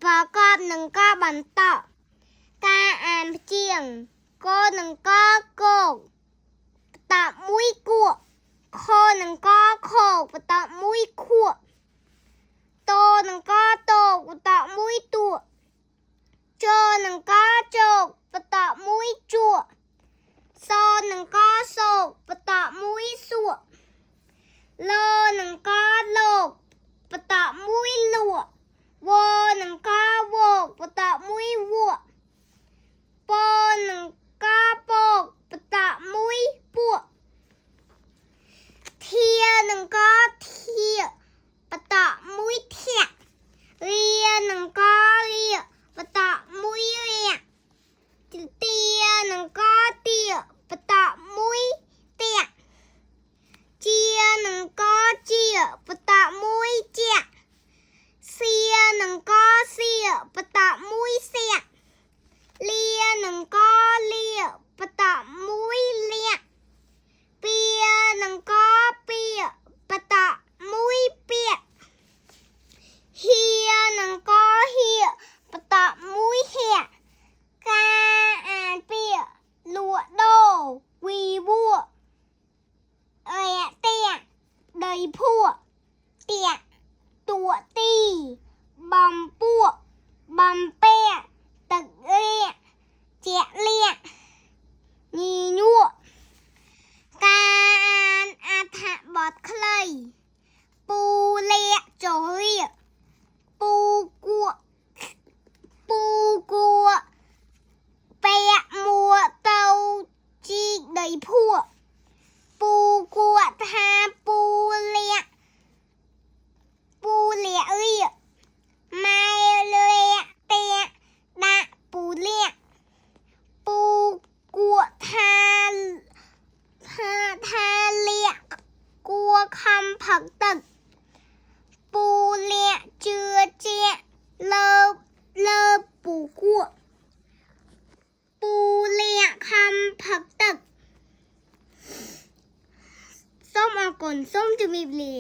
ប្រកបនឹងការបន្តការអានព្យាង្គកនឹងកគោកបន្តមួយគួកខនឹងកខោកបន្តមួយខួកតនឹងកតោកបន្តមួយតួចនឹងកជោកបន្តមួយជក់សនឹងកសោកបន្តមួយសួកលនឹងកលោកបន្តមួយលក់វនឹងកវកបន្តមួយវក់ពនឹងកពកបន្តមួយពួកធានឹងកធាបន្តមួយធាក់រានឹងករាបន្តមួយរាក់ទានឹងកទាបន្តមួយតាក់ជានឹងកជាបន្តមួយជាសៀនឹងកសៀបន្តមួយសៀកលានឹងកលាបន្តមួយលាក់ពីនឹងកពីបន្តមួយពាកហៀនឹងកហៀបន្តមួយហៀកការអានពាក្យលក់ដូរវីវក់រាក់តាក់ដីភក់តាក់តួទីបំពួកបំពាក់ទឹករាក់ជាក់លាក់ញីញក់ការអានអត្ថបទខ្លីពូលាក់ចុះរៀកពូគក់ពូគក់ពាក់មួទៅជីកដីភក់ពូគក់ថាពូលាក់រៀកម៉ែលាក់តាក់ដាក់ពូលាក់ពូគក់ថាលាក់គួខំផឹកទឹកពូលាក់ជឿជាក់លើពូគក់ពូលាក់ខំផឹកទឹកសូមអរគុណសូមជម្រាបលា